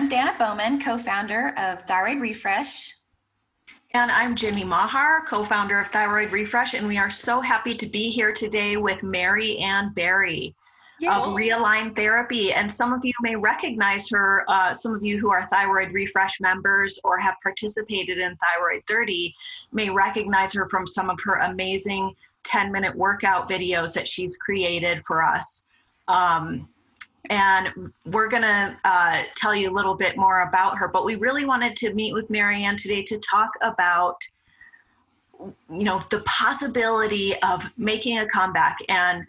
I'm Danna Bowman, co-founder of Thyroid Refresh. And I'm Ginny Mahar, co-founder of Thyroid Refresh, and we are so happy to be here today with Maryann Berry of Realign Therapy. And some of you may recognize her, some of you who are Thyroid Refresh members or have participated in Thyroid 30 may recognize her from some of her amazing 10-minute workout videos that she's created for us. And we're going to tell you a little bit more about her, but we really wanted to meet with Maryann today to talk about, the possibility of making a comeback and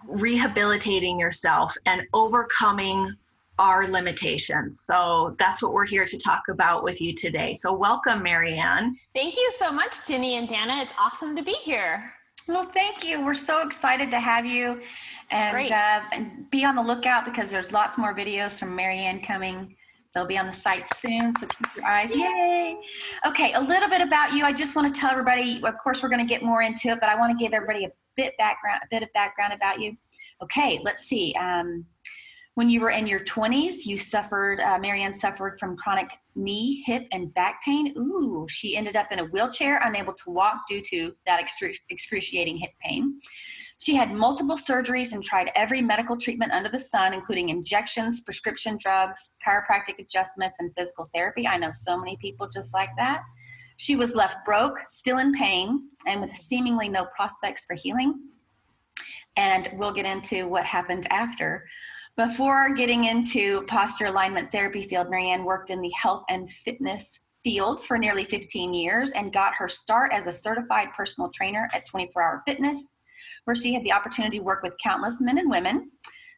rehabilitating yourself and overcoming our limitations. So that's what we're here to talk about with you today. So welcome, Maryann. Thank you so much, Ginny and Danna. It's awesome to be here. Well, thank you. We're so excited to have you, and be on the lookout because there's lots more videos from Maryann coming. They'll be on the site soon, so keep your eyes. Yay! Okay, a little bit about you. I just want to tell everybody, of course, we're going to get more into it, but I want to give everybody a bit of background about you. Okay, let's see. When you were in your 20s, Maryann suffered from chronic knee, hip, and back pain. Ooh, she ended up in a wheelchair, unable to walk due to that excruciating hip pain. She had multiple surgeries and tried every medical treatment under the sun, including injections, prescription drugs, chiropractic adjustments, and physical therapy. I know so many people just like that. She was left broke, still in pain, and with seemingly no prospects for healing. And we'll get into what happened after. Before getting into posture alignment therapy field, Maryann worked in the health and fitness field for nearly 15 years and got her start as a certified personal trainer at 24 Hour Fitness, where she had the opportunity to work with countless men and women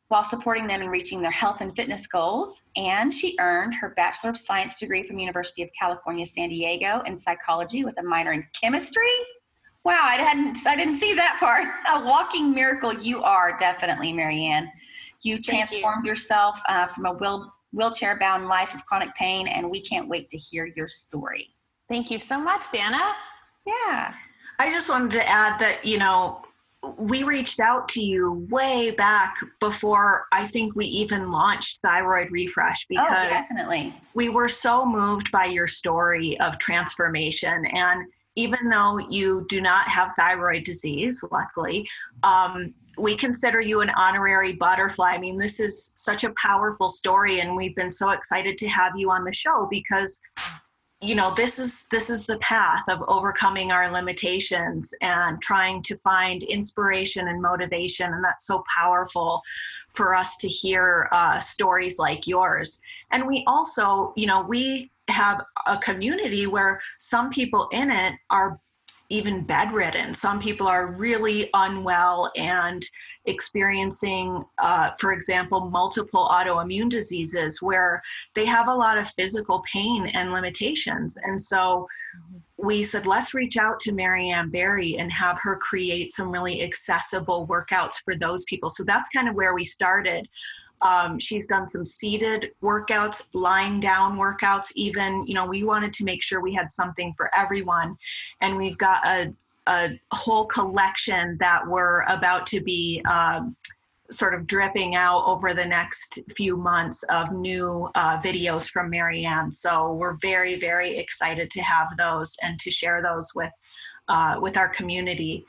while supporting them in reaching their health and fitness goals. And she earned her Bachelor of Science degree from University of California, San Diego in psychology with a minor in chemistry. Wow, I didn't see that part. A walking miracle you are, definitely, Maryann. You transformed yourself from a wheelchair-bound life of chronic pain, and we can't wait to hear your story. Thank you so much, Danna. Yeah. I just wanted to add that, we reached out to you way back before I think we even launched Thyroid Refresh because definitely. We were so moved by your story of transformation. And even though you do not have thyroid disease, luckily, we consider you an honorary butterfly. I mean, this is such a powerful story, and we've been so excited to have you on the show because, this is the path of overcoming our limitations and trying to find inspiration and motivation, and that's so powerful for us to hear stories like yours. And we also, we have a community where some people in it are even bedridden. Some people are really unwell and experiencing, for example, multiple autoimmune diseases where they have a lot of physical pain and limitations. And so we said, let's reach out to Maryann Berry and have her create some really accessible workouts for those people. So that's kind of where we started. She's done some seated workouts, lying down workouts even. We wanted to make sure we had something for everyone. And we've got a whole collection that we're about to be sort of dripping out over the next few months of new videos from Maryann. So we're very, very excited to have those and to share those with our community.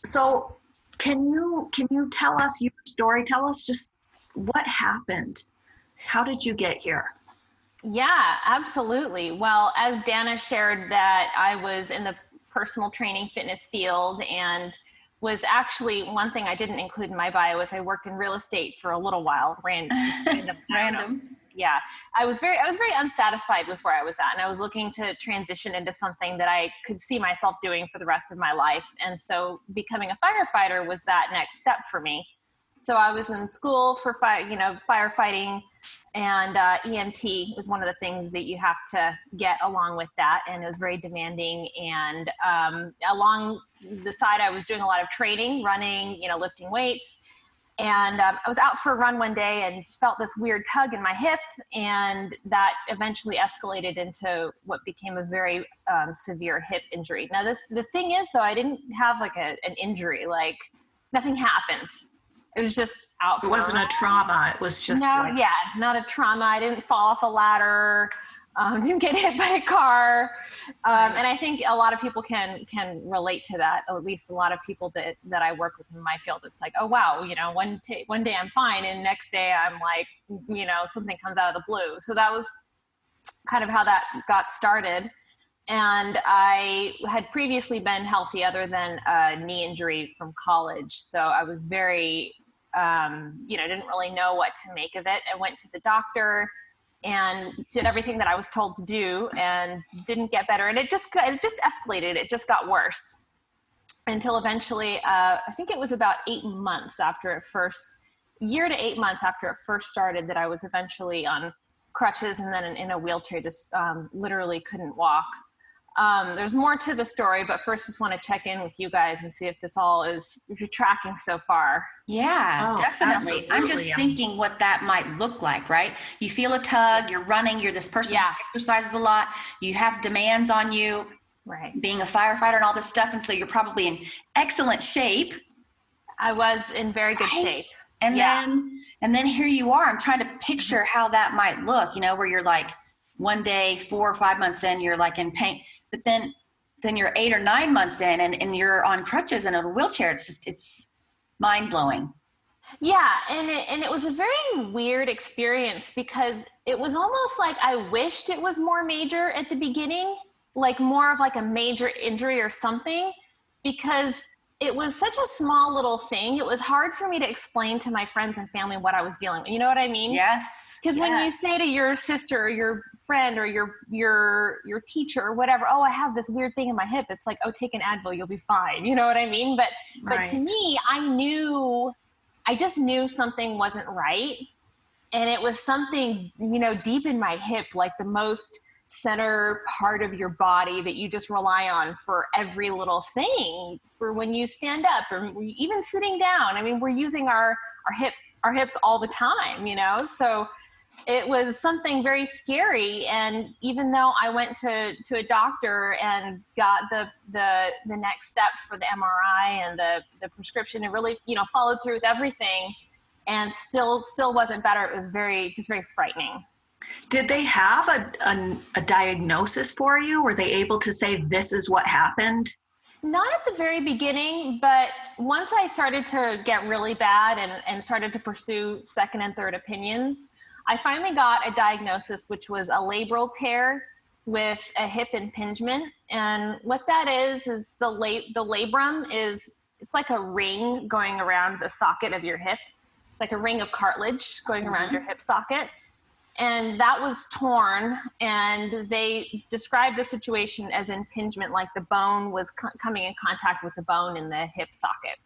So can you tell us your story? Tell us just what happened. How did you get here? Yeah, absolutely. Well, as Danna shared that I was in the personal training fitness field and was actually one thing I didn't include in my bio was I worked in real estate for a little while. Random. Yeah. I was very unsatisfied with where I was at, and I was looking to transition into something that I could see myself doing for the rest of my life. And so becoming a firefighter was that next step for me. So I was in school for firefighting, and EMT was one of the things that you have to get along with that. And it was very demanding. And along the side, I was doing a lot of training, running, lifting weights. And I was out for a run one day and just felt this weird tug in my hip. And that eventually escalated into what became a very severe hip injury. Now, the thing is, though, I didn't have like an injury, like nothing happened. It was just out. It wasn't a trauma. It was just not a trauma. I didn't fall off a ladder. Didn't get hit by a car. And I think a lot of people can relate to that. At least a lot of people that I work with in my field. It's like, oh wow, you know, one day I'm fine, and next day I'm like, you know, something comes out of the blue. So that was kind of how that got started. And I had previously been healthy other than a knee injury from college. So I was very, didn't really know what to make of it. I went to the doctor and did everything that I was told to do and didn't get better. And it just escalated. It just got worse until eventually, I think it was about 8 months after it first, year to 8 months after it first started, that I was eventually on crutches and then in a wheelchair, just literally couldn't walk. There's more to the story, but first just want to check in with you guys and see if you're tracking so far. Yeah, definitely. I'm just thinking what that might look like, right? You feel a tug, you're running, you're this person who exercises a lot, you have demands on you, right? Being a firefighter and all this stuff. And so you're probably in excellent shape. I was in very good shape. And then here you are. I'm trying to picture how that might look, you know, where you're like one day, 4 or 5 months in, you're like in pain. But then you're 8 or 9 months in and you're on crutches and in a wheelchair. It's mind blowing. Yeah. And it was a very weird experience because it was almost like I wished it was more major at the beginning, like more of like a major injury or something, because it was such a small little thing. It was hard for me to explain to my friends and family what I was dealing with. You know what I mean? Yes. Because when you say to your sister or your friend or your teacher or whatever, oh, I have this weird thing in my hip, it's like, oh, take an Advil, you'll be fine. You know what I mean? But to me, I just knew something wasn't right. And it was something, you know, deep in my hip, like the most center part of your body that you just rely on for every little thing, for when you stand up or even sitting down. I mean, we're using our hips all the time, you know? So it was something very scary. And even though I went to a doctor and got the next step for the MRI and the prescription and really, you know, followed through with everything and still wasn't better, it was very frightening. Did they have a diagnosis for you? Were they able to say, this is what happened? Not at the very beginning, but once I started to get really bad and started to pursue second and third opinions, I finally got a diagnosis, which was a labral tear with a hip impingement. And what that is the labrum it's like a ring going around the socket of your hip. It's like a ring of cartilage going around your hip socket. And that was torn, and they described the situation as impingement, like the bone was coming in contact with the bone in the hip socket.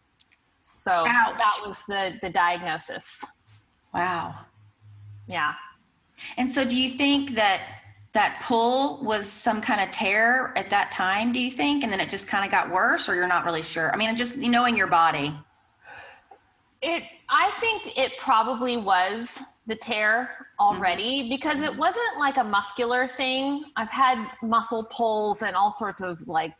So that was the diagnosis. Wow. Yeah. And so do you think that pull was some kind of tear at that time, do you think? And then it just kind of got worse, or you're not really sure? I mean, just knowing your body. I think it probably was the tear already, because it wasn't like a muscular thing. I've had muscle pulls and all sorts of, like,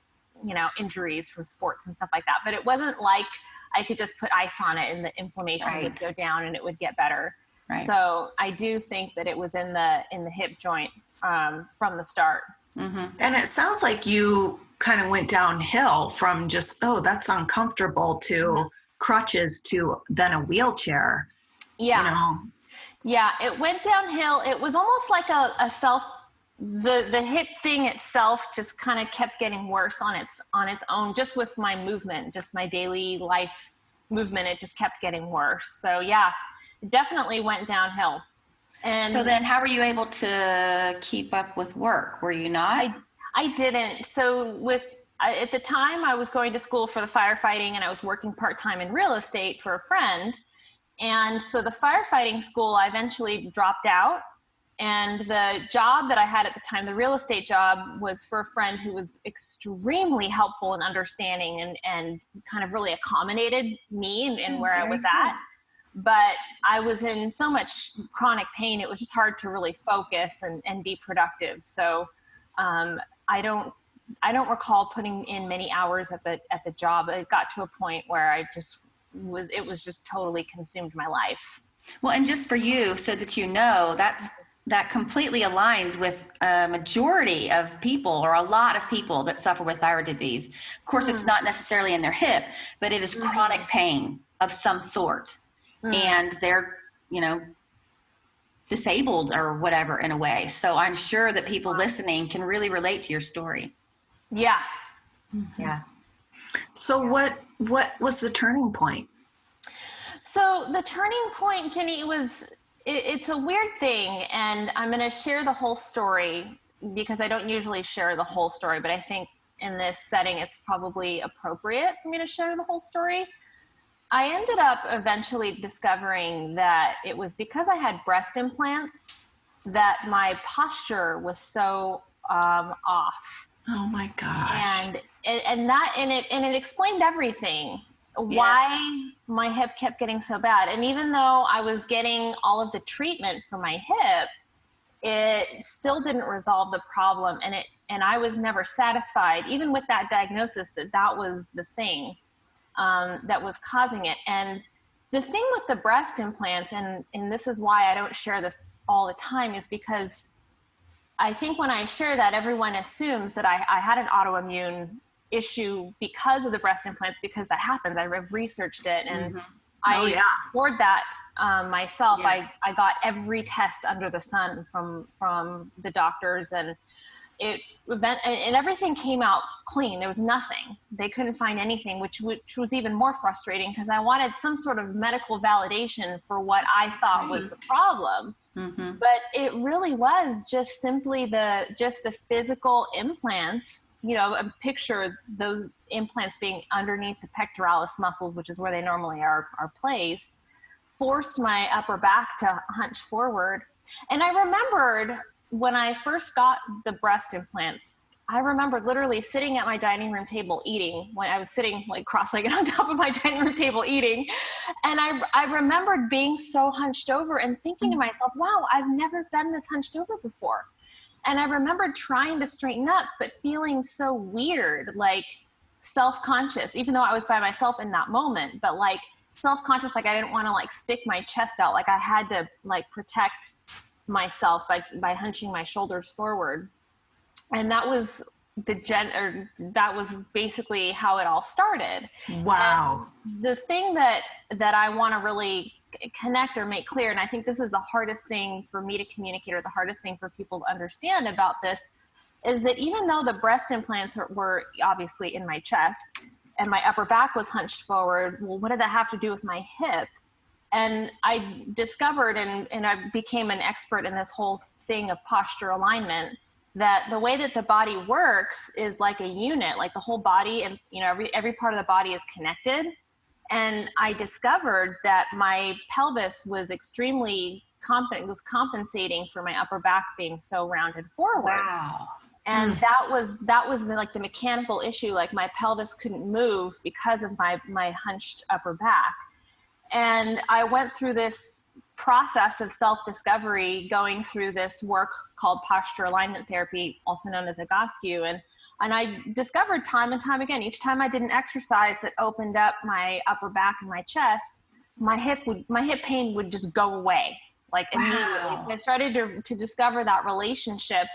you know, injuries from sports and stuff like that, but it wasn't like I could just put ice on it and the inflammation would go down and it would get better. Right. So I do think that it was in the hip joint from the start. Mm-hmm. And it sounds like you kind of went downhill from just, oh, that's uncomfortable, to crutches, to then a wheelchair. Yeah. You know? Yeah, it went downhill. It was almost like the hip thing itself just kind of kept getting worse on its own, just with my movement, just my daily life movement. It just kept getting worse. So yeah, it definitely went downhill. And so then how were you able to keep up with work? Were you not? I didn't. So at the time I was going to school for the firefighting, and I was working part-time in real estate for a friend. And so the firefighting school, I eventually dropped out. And the job that I had at the time, the real estate job, was for a friend who was extremely helpful and understanding and kind of really accommodated me and where I was at. But I was in so much chronic pain, it was just hard to really focus and be productive. So I don't recall putting in many hours at the job. It got to a point where was just totally consumed my life. Well, and just for you, so that you know, that completely aligns with a majority of people, or a lot of people that suffer with thyroid disease. Of course, it's not necessarily in their hip, but it is chronic pain of some sort. And they're, disabled or whatever in a way. So I'm sure that people listening can really relate to your story. Yeah. Yeah. So what was the turning point? So the turning point, Ginny, it's a weird thing, and I'm going to share the whole story because I don't usually share the whole story, but I think in this setting, it's probably appropriate for me to share the whole story. I ended up eventually discovering that it was because I had breast implants that my posture was so off. Oh my gosh. And it explained everything. Why my hip kept getting so bad. And even though I was getting all of the treatment for my hip, it still didn't resolve the problem. And I was never satisfied, even with that diagnosis, that was the thing that was causing it. And the thing with the breast implants, and this is why I don't share this all the time, is because I think when I share that, everyone assumes that I had an autoimmune issue because of the breast implants, because that happens. I've researched it, and I explored that myself. I got every test under the sun from the doctors, and everything came out clean. There was nothing. They couldn't find anything, which was even more frustrating because I wanted some sort of medical validation for what I thought was the problem. But it really was just simply the physical implants. Picture those implants being underneath the pectoralis muscles, which is where they normally are placed, forced my upper back to hunch forward. And I remembered when I first got the breast implants, I remember literally sitting at my dining room table eating, when I was sitting like cross-legged on top of my dining room table eating. And I remembered being so hunched over and thinking to myself, wow, I've never been this hunched over before. And I remember trying to straighten up, but feeling so weird, like self-conscious, even though I was by myself in that moment, but like self-conscious, like I didn't want to like stick my chest out. Like I had to like protect myself by hunching my shoulders forward. And that was that was basically how it all started. Wow. And the thing that I want to really connect or make clear, and I think this is the hardest thing for me to communicate, or the hardest thing for people to understand about this, is that even though the breast implants were obviously in my chest and my upper back was hunched forward, well, what did that have to do with my hip? And I discovered, and I became an expert in this whole thing of posture alignment, that the way that the body works is like a unit, like the whole body, and every part of the body is connected. And I discovered that my pelvis was extremely compensating for my upper back being so rounded forward. Wow. And that was like the mechanical issue. Like my pelvis couldn't move because of my hunched upper back. And I went through this process of self-discovery, going through this work called posture alignment therapy, also known as Egoscue. And I discovered time and time again, each time I did an exercise that opened up my upper back and my chest, my hip pain would just go away, like immediately. Wow. So I started to discover that relationship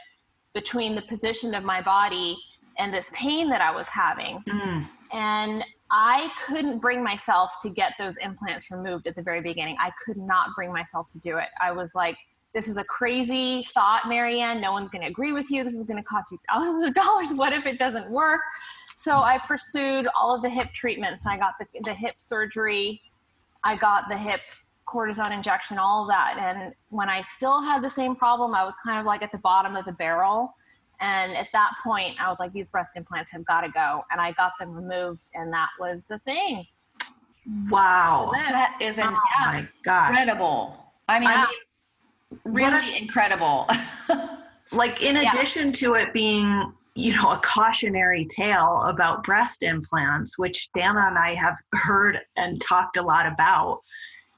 between the position of my body and this pain that I was having. And I couldn't bring myself to get those implants removed at the very beginning. I could not bring myself to do it. I was like, this is a crazy thought, Maryann. No one's going to agree with you. This is going to cost you thousands of dollars. What if it doesn't work? So I pursued all of the hip treatments. I got the hip surgery. I got the hip cortisone injection, all of that. And when I still had the same problem, I was kind of like at the bottom of the barrel. And at that point, I was like, these breast implants have got to go. And I got them removed, and that was the thing. Wow. That is my gosh. incredible. I mean, really incredible. Like in addition to it being, a cautionary tale about breast implants, which Danna and I have heard and talked a lot about,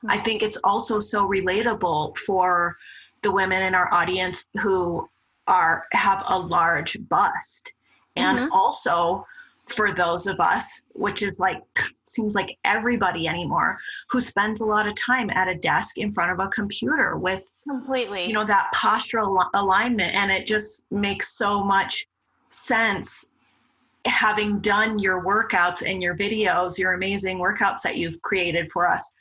I think it's also so relatable for the women in our audience who have a large bust, and also for those of us, which is like, seems like everybody anymore, who spends a lot of time at a desk in front of a computer with completely, that postural alignment. And it just makes so much sense, having done your workouts and your videos, your amazing workouts that you've created for us,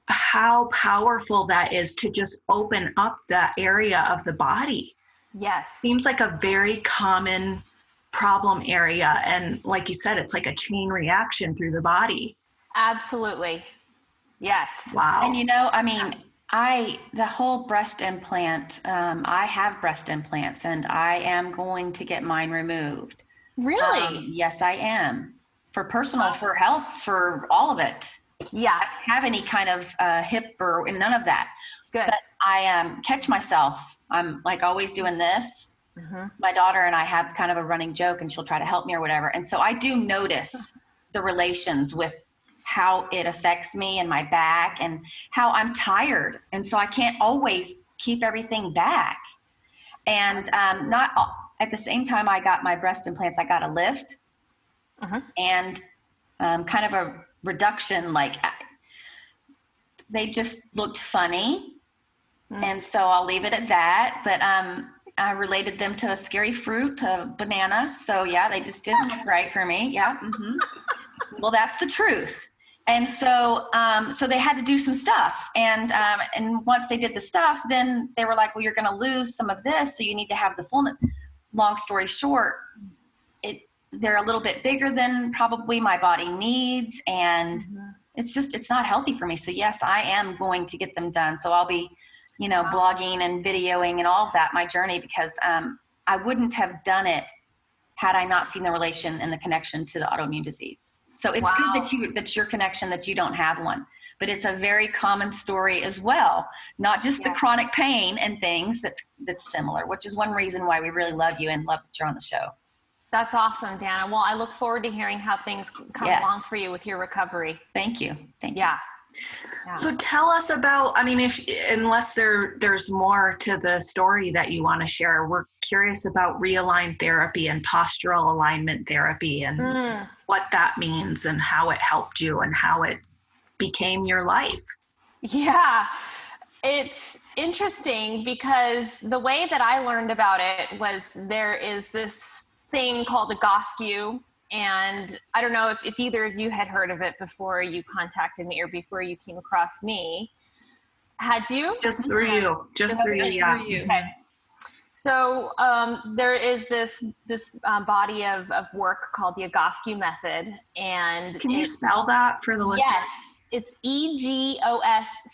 how powerful that is to just open up that area of the body. Yes. Seems like a very common problem area. And like you said, it's like a chain reaction through the body. Absolutely. Yes. Wow. And the whole breast implant, I have breast implants and I am going to get mine removed. Really? Yes, I am. For personal, for health, for all of it. Yeah. I don't have any kind of hip or none of that. Good. But I catch myself. I'm like always doing this. Mm-hmm. My daughter and I have kind of a running joke and she'll try to help me or whatever. And so I do notice the relations with how it affects me and my back and how I'm tired. And so I can't always keep everything back. And not at the same time I got my breast implants, I got a lift and kind of a reduction. Like they just looked funny. And so I'll leave it at that. But I related them to a scary fruit, a banana. So yeah, they just didn't look right for me. Yeah. Mm-hmm. Well, that's the truth. And so, so they had to do some stuff. And once they did the stuff, then they were like, well, you're going to lose some of this. So you need to have the fullness. Long story short, they're a little bit bigger than probably my body needs. And it's not healthy for me. So yes, I am going to get them done. So I'll be, blogging and videoing and all of that, my journey, because I wouldn't have done it had I not seen the relation and the connection to the autoimmune disease. So it's good that's your connection, that you don't have one, but it's a very common story as well. Not just the chronic pain and things that's similar, which is one reason why we really love you and love that you're on the show. That's awesome, Danna. Well, I look forward to hearing how things come along for you with your recovery. Thank you. Thank you. Yeah. So tell us about, unless there's more to the story that you want to share, we're curious about Realign Therapy and postural alignment therapy and what that means and how it helped you and how it became your life. Yeah, it's interesting because the way that I learned about it was there is this thing called the Egoscue. And I don't know if either of you had heard of it before you contacted me or before you came across me. Had you? Just through you. Just through you. Okay. So there is this body of work called the Egoscue method. And can you spell that for the listeners? Yes. It's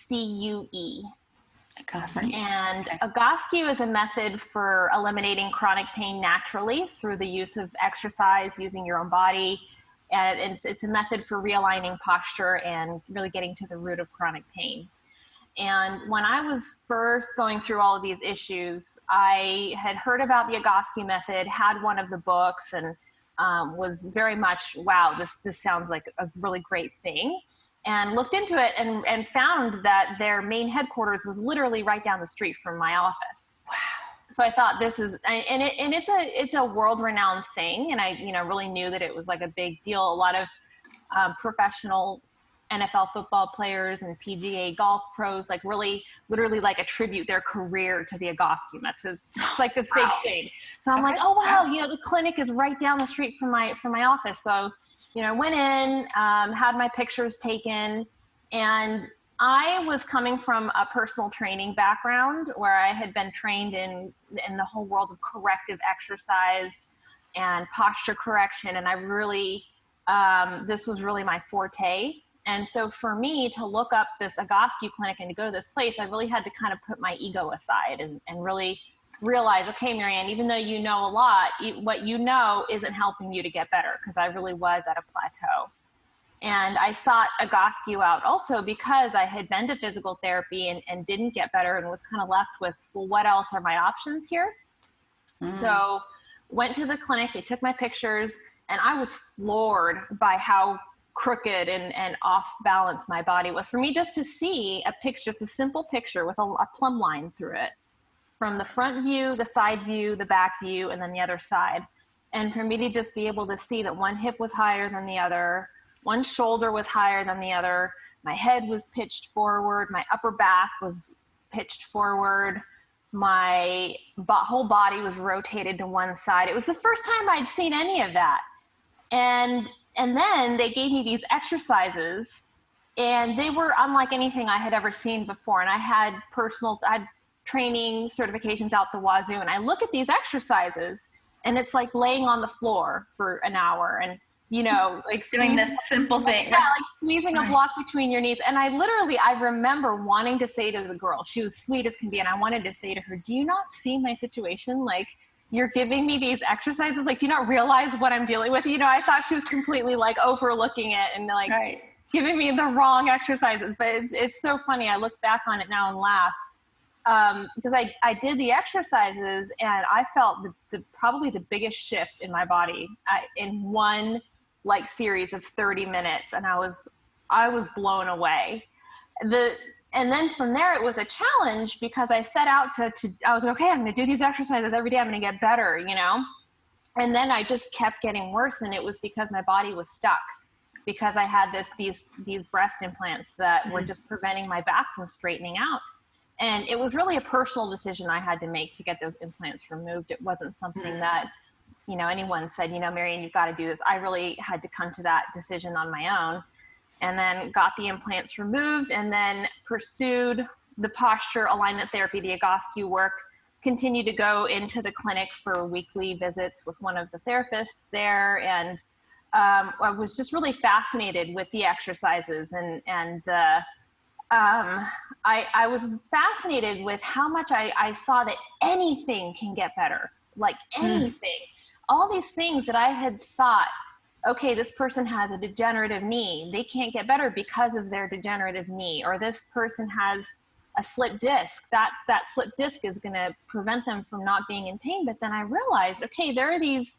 EGOSCUE. And Egoscue is a method for eliminating chronic pain naturally through the use of exercise, using your own body. And it's a method for realigning posture and really getting to the root of chronic pain. And when I was first going through all of these issues, I had heard about the Egoscue method, had one of the books, and was very much, wow, this sounds like a really great thing. And looked into it and found that their main headquarters was literally right down the street from my office. Wow. So I thought this is, and it's a world-renowned thing. And I, really knew that it was like a big deal. A lot of professional NFL football players and PGA golf pros, like really, literally like attribute their career to the Egoscue method. It's like this big thing. So I'm like, oh wow, the clinic is right down the street from my office. So went in, had my pictures taken, and I was coming from a personal training background where I had been trained in the whole world of corrective exercise and posture correction. And I really, this was really my forte. And so for me to look up this Egoscue clinic and to go to this place, I really had to kind of put my ego aside and really realize, okay, Maryann, even though you know a lot, what you know isn't helping you to get better, because I really was at a plateau. And I sought Egoscue out also because I had been to physical therapy and didn't get better and was kind of left with, well, what else are my options here? So went to the clinic, they took my pictures, and I was floored by how crooked and off balance my body was. For me, just to see a picture, just a simple picture with a plumb line through it, from the front view, the side view, the back view, and then the other side. And for me to just be able to see that one hip was higher than the other, one shoulder was higher than the other, my head was pitched forward, my upper back was pitched forward, my whole body was rotated to one side. It was the first time I'd seen any of that. And then they gave me these exercises, and they were unlike anything I had ever seen before. And I had training certifications out the wazoo. And I look at these exercises, and it's like laying on the floor for an hour and, you know, like doing this simple thing. Yeah, like squeezing a block between your knees. And I remember wanting to say to the girl, she was sweet as can be, and I wanted to say to her, do you not see my situation? Like, you're giving me these exercises. Like, do you not realize what I'm dealing with? You know, I thought she was completely like overlooking it and like giving me the wrong exercises. But it's so funny. I look back on it now and laugh. Because I did the exercises, and I felt probably the biggest shift in my body in one like series of 30 minutes. And I was blown away. And then from there, it was a challenge because I set out I was like, okay, I'm going to do these exercises every day. I'm going to get better, you know? And then I just kept getting worse. And it was because my body was stuck, because I had these breast implants that were just preventing my back from straightening out. And it was really a personal decision I had to make to get those implants removed. It wasn't something that, you know, anyone said, you know, Maryann, you've got to do this. I really had to come to that decision on my own, and then got the implants removed, and then pursued the posture alignment therapy, the Egoscue work, continued to go into the clinic for weekly visits with one of the therapists there. And I was just really fascinated with the exercises and the, I was fascinated with how much I saw that anything can get better, like anything. All these things that I had thought, okay, this person has a degenerative knee. They can't get better because of their degenerative knee. Or this person has a slipped disc. That slipped disc is going to prevent them from not being in pain. But then I realized, okay, there are these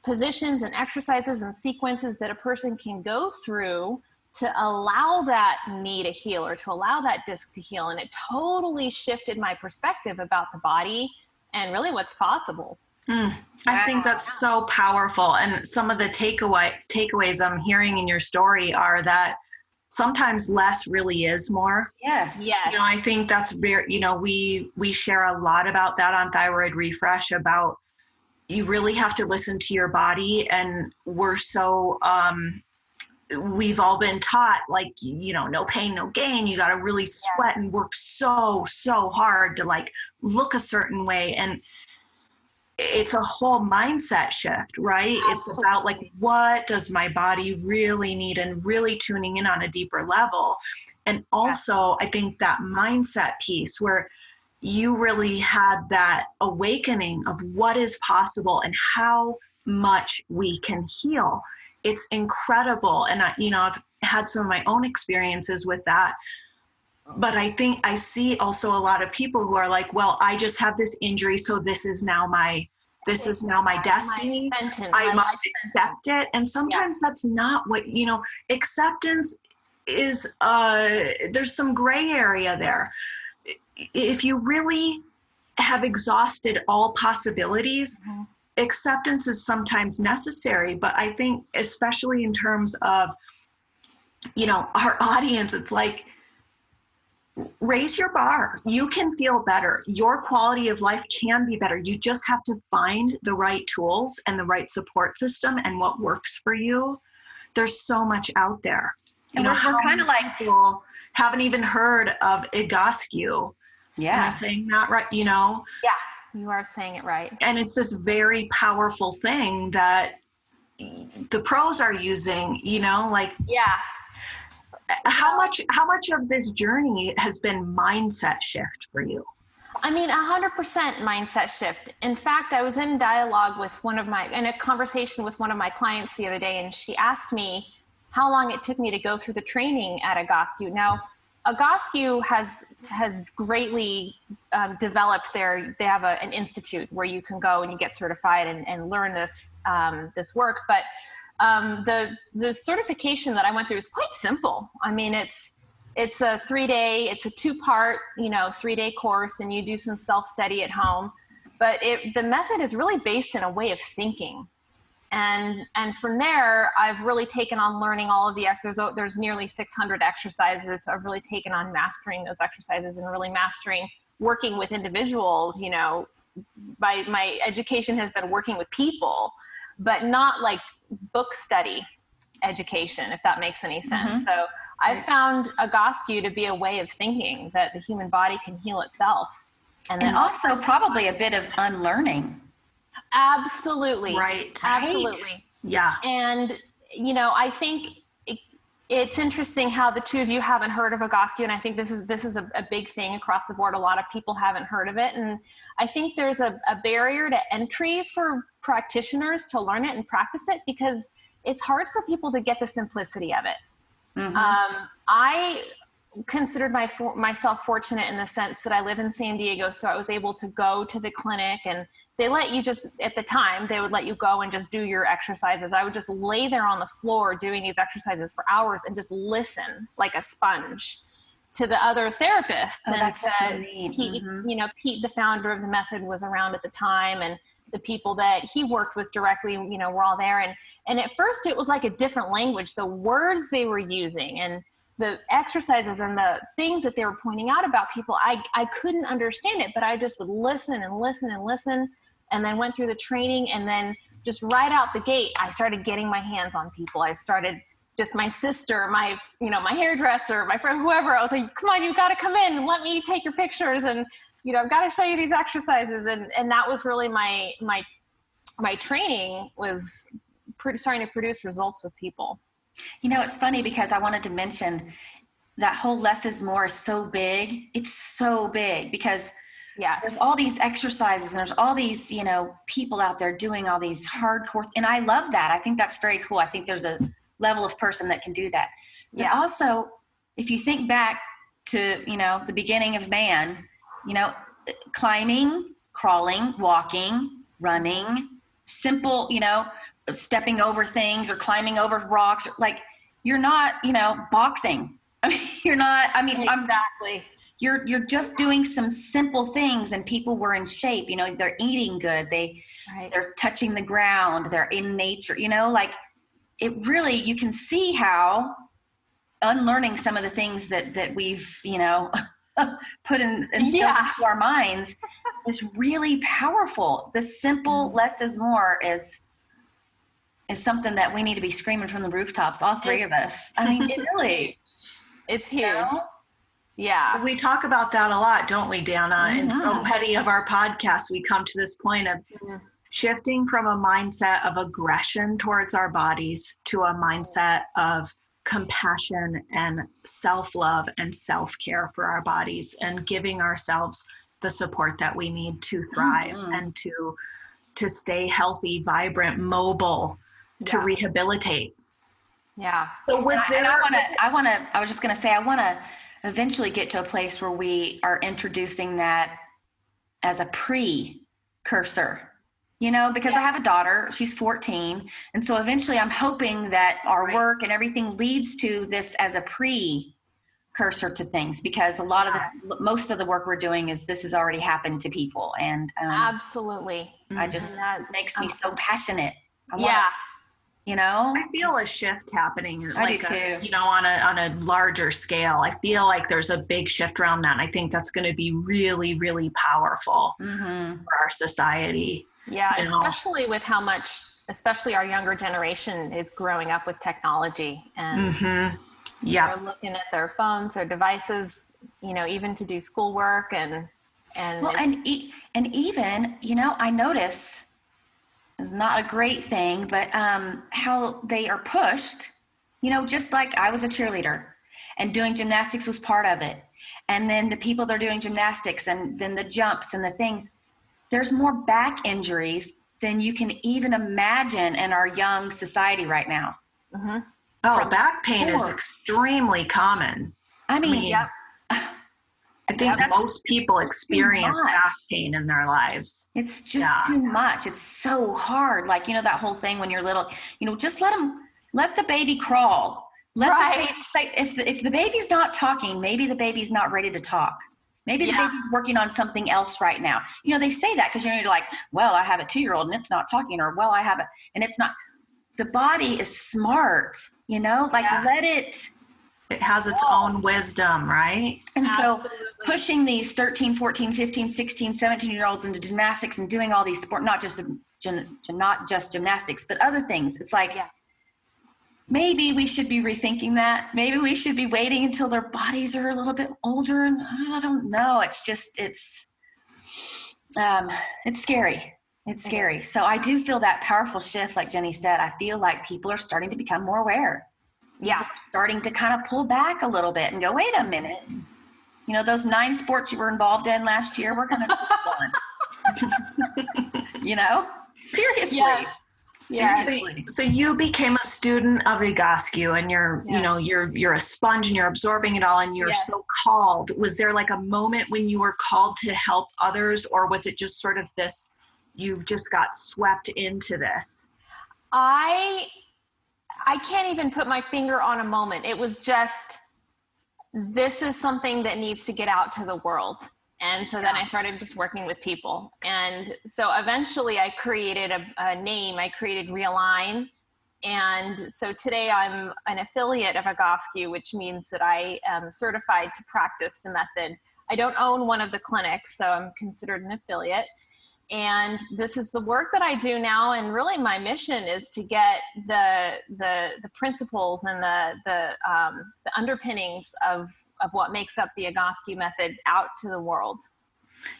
positions and exercises and sequences that a person can go through to allow that knee to heal or to allow that disc to heal. And it totally shifted my perspective about the body and really what's possible. I think that's so powerful. And some of the takeaways I'm hearing in your story are that sometimes less really is more. Yes. You know, I think that's very, you know, we share a lot about that on Thyroid Refresh, about you really have to listen to your body. And we're so, we've all been taught, like, you know, no pain, no gain. You got to really sweat and work so hard to like look a certain way. And it's a whole mindset shift, right? Absolutely. It's about like, what does my body really need, and really tuning in on a deeper level. And also I think that mindset piece where you really had that awakening of what is possible and how much we can heal. It's incredible. And I've had some of my own experiences with that. But I think I see also a lot of people who are like, well, I just have this injury, so this is now my destiny. I must accept it. And sometimes that's not what, you know, acceptance is, there's some gray area there. If you really have exhausted all possibilities, acceptance is sometimes necessary. But I think especially in terms of, you know, our audience, it's like, raise your bar. You can feel better. Your quality of life can be better. You just have to find the right tools and the right support system and what works for you. There's so much out there. And we're kind of like, people haven't even heard of Egoscue. Yeah. Am I saying that right? You know? Yeah, you are saying it right. And it's this very powerful thing that the pros are using, you know, like, How much of this journey has been mindset shift for you? I mean, 100% mindset shift. In fact, I was in dialogue with in a conversation with one of my clients the other day, and she asked me how long it took me to go through the training at Egoscue. Now, Egoscue has greatly developed they have an institute where you can go and you get certified and learn this work. But the certification that I went through is quite simple. I mean, it's a 3-day, it's a 2-part, 3-day course, and you do some self-study at home. But the method is really based in a way of thinking. And from there, I've really taken on learning all of the there's nearly 600 exercises. I've really taken on mastering those exercises and really mastering working with individuals. You know, my education has been working with people, but not like book study education, if that makes any sense. So I found Egoscue to be a way of thinking that the human body can heal itself. And also probably a bit of unlearning. Absolutely. Right. Absolutely. Yeah. And, you know, I think it's interesting how the two of you haven't heard of Egoscue. And I think this is a big thing across the board. A lot of people haven't heard of it. And I think there's a barrier to entry for practitioners to learn it and practice it because it's hard for people to get the simplicity of it. I considered myself fortunate in the sense that I live in San Diego. So I was able to go to the clinic, and they let you at the time, they would let you go and just do your exercises. I would just lay there on the floor doing these exercises for hours and just listen like a sponge to the other therapists. Oh, and that's so neat. Pete, you know, Pete, the founder of the method, was around at the time, and the people that he worked with directly, you know, were all there. And at first it was like a different language. The words they were using and the exercises and the things that they were pointing out about people, I couldn't understand it, but I just would listen and listen and listen, and then went through the training. And then just right out the gate, I started getting my hands on people. I started just my sister, my hairdresser, my friend, whoever. I was like, come on, you've got to come in and let me take your pictures. And, you know, I've got to show you these exercises. And that was really my training was starting to produce results with people. You know, it's funny because I wanted to mention that whole less is more is so big. It's so big because there's all these exercises and there's all these, you know, people out there doing all these hardcore. And I love that. I think that's very cool. I think there's a level of person that can do that. But also, if you think back to, you know, the beginning of man, you know, climbing, crawling, walking, running, simple, you know, stepping over things or climbing over rocks, like you're not, you know, boxing. I mean, you're not, I mean, exactly. You're just doing some simple things, and people were in shape, you know, they're eating good. They're touching the ground. They're in nature, you know, like it really, you can see how unlearning some of the things that we've, you know, put in into our minds is really powerful. The simple less is more is something that we need to be screaming from the rooftops, all three of us. I mean, really. It's huge. You know? Yeah. We talk about that a lot, don't we, Danna? And so many of our podcasts, we come to this point of shifting from a mindset of aggression towards our bodies to a mindset of compassion and self-love and self-care for our bodies, and giving ourselves the support that we need to thrive and to stay healthy, vibrant, mobile, to rehabilitate. Yeah. So was there? I was just going to say, I want to eventually get to a place where we are introducing that as a precursor, you know, because I have a daughter, she's 14. And so eventually I'm hoping that our work and everything leads to this as a precursor to things, because a lot of most of the work we're doing this has already happened to people. And absolutely. I just, it makes me so passionate. You know, I feel a shift happening. I do too. You know, on a larger scale. I feel like there's a big shift around that. And I think that's going to be really, really powerful for our society. Yeah, especially with how much, especially our younger generation is growing up with technology, and they're looking at their phones, their devices, you know, even to do schoolwork and even, you know, I notice. It's not a great thing, but how they are pushed, you know, just like I was a cheerleader and doing gymnastics was part of it. And then the people that are doing gymnastics and then the jumps and the things, there's more back injuries than you can even imagine in our young society right now. Oh, back pain is extremely common. I mean I think most people experience back pain in their lives. It's just too much. It's so hard. Like, you know, that whole thing when you're little, you know, just let the baby crawl. Let the baby say, if the baby's not talking, maybe the baby's not ready to talk. Maybe the baby's working on something else right now. You know, they say that because you're like, well, I have a 2-year-old and it's not talking, or well, I have it and it's not. The body is smart, you know, like let it. It has its own wisdom, right? And so pushing these 13, 14, 15, 16, 17-year-olds into gymnastics and doing all these sport, not just gymnastics, but other things. It's like, maybe we should be rethinking that. Maybe we should be waiting until their bodies are a little bit older. And I don't know. It's just, it's scary. It's scary. So I do feel that powerful shift. Like Jenny said, I feel like people are starting to become more aware. Yeah. Starting to kind of pull back a little bit and go, wait a minute. You know, those 9 sports you were involved in last year, we're going to do one. You know, seriously. Yes. So you became a student of Egoscue, and you're, you know, you're a sponge and you're absorbing it all, and you're so called. Was there like a moment when you were called to help others, or was it just sort of this, you just got swept into this? I can't even put my finger on a moment. It was just, this is something that needs to get out to the world. And so then I started just working with people. And so eventually I created a name. I created Realign. And so today I'm an affiliate of Egoscue, which means that I am certified to practice the method. I don't own one of the clinics, so I'm considered an affiliate. And this is the work that I do now. And really my mission is to get the principles and the underpinnings of what makes up the Egoscue method out to the world.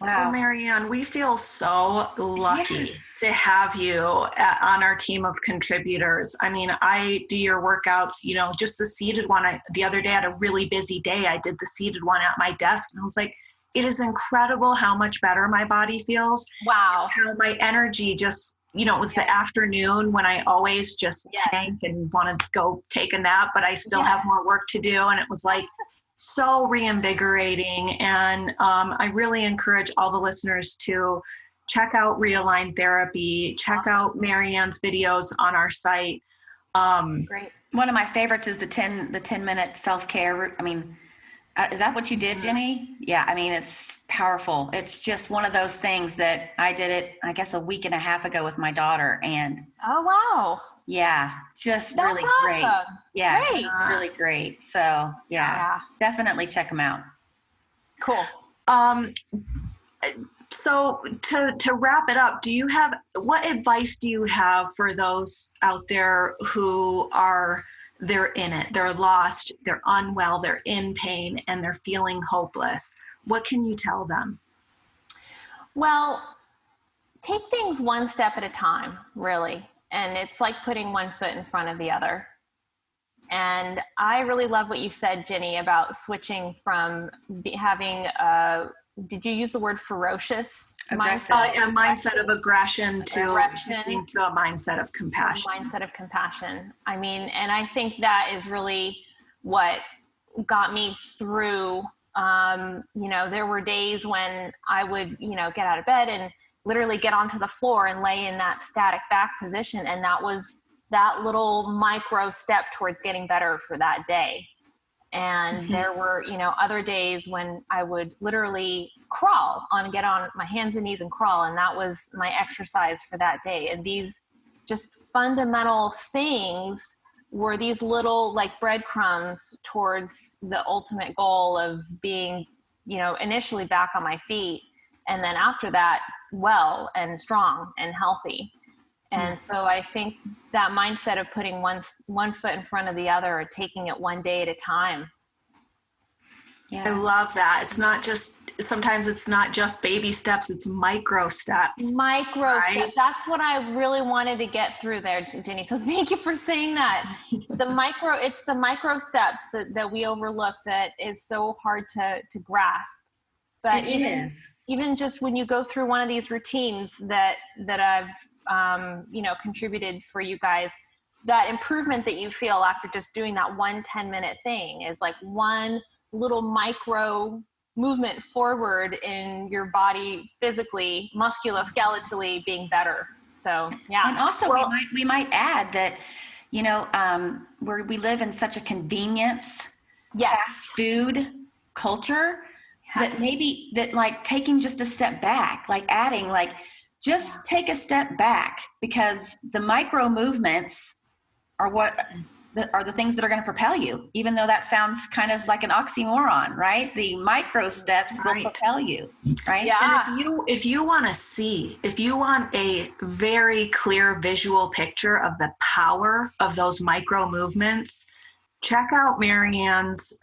Wow. Well, Maryann, we feel so lucky to have you on our team of contributors. I mean, I do your workouts, you know, just the seated one. The other day I had a really busy day. I did the seated one at my desk, and I was like, it is incredible how much better my body feels. Wow. How my energy just, you know, it was the afternoon when I always just tank and want to go take a nap, but I still have more work to do. And it was like so reinvigorating. And I really encourage all the listeners to check out Realign Therapy, check out Maryann's videos on our site. Great. One of my favorites is the 10-minute self-care. I mean, is that what you did, Jenny? Yeah. I mean, it's powerful. It's just one of those things that I did it, I guess, a week and a half ago with my daughter. And oh, wow. Yeah. Just That's really awesome. great. Yeah. Great. Just really great. So definitely check them out. Cool. So to wrap it up, what advice do you have for those out there who they're in it, they're lost, they're unwell, they're in pain, and they're feeling hopeless? What can you tell them? Well, take things one step at a time, really. And it's like putting one foot in front of the other. And I really love what you said, Ginny, about switching from having did you use the word ferocious mindset? A mindset of aggression to a mindset of compassion. A mindset of compassion. I mean, and I think that is really what got me through. You know, there were days when I would, you know, get out of bed and literally get onto the floor and lay in that static back position. And that was that little micro step towards getting better for that day. And there were, you know, other days when I would literally get on my hands and knees and crawl. And that was my exercise for that day. And these just fundamental things were these little like breadcrumbs towards the ultimate goal of being, you know, initially back on my feet. And then after that, well and strong and healthy. And so I think that mindset of putting one foot in front of the other, or taking it one day at a time. Yeah. I love that. Sometimes it's not just baby steps, it's micro steps. Steps. That's what I really wanted to get through there, Ginny. So thank you for saying that. It's the micro steps that we overlook that is so hard to grasp. But even just when you go through one of these routines that I've you know, contributed for you guys, that improvement that you feel after just doing that 1 10-minute thing is like one little micro movement forward in your body, physically, musculoskeletally being better. So, yeah. And also we might add that, you know, we live in such a convenience fast food culture. that maybe that like taking just a step back, like adding, like just take a step back, because the micro movements are are the things that are going to propel you, even though that sounds kind of like an oxymoron, right? The micro steps will propel you, right? Yeah. And if you want a very clear visual picture of the power of those micro movements, check out Maryann's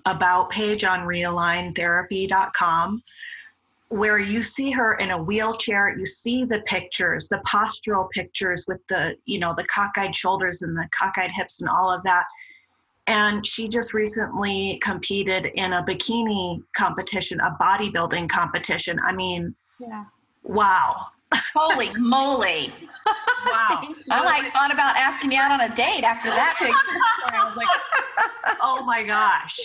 about page on realigntherapy.com, where you see her in a wheelchair. You see the pictures, the postural pictures with the cockeyed shoulders and the cockeyed hips and all of that. And she just recently competed in a bikini competition, a bodybuilding competition. I mean, wow. Holy moly. Wow. I thought about asking you out on a date after that picture. I was like, oh my gosh.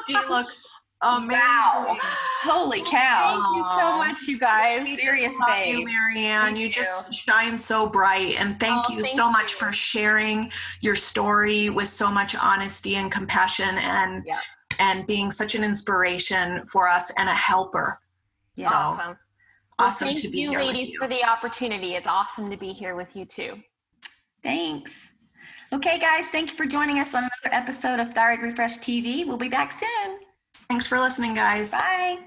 She looks amazing. Wow. Holy cow. Thank you so much, you guys. Serious love babe. you, Maryann. You just shine so bright. And thank you so much for sharing your story with so much honesty and compassion, and being such an inspiration for us and a helper. Yeah. So Awesome. Awesome to be here. Thank you, ladies, for the opportunity. It's awesome to be here with you too. Thanks. Okay, guys, thank you for joining us on another episode of Thyroid Refresh TV. We'll be back soon. Thanks for listening, guys. Bye.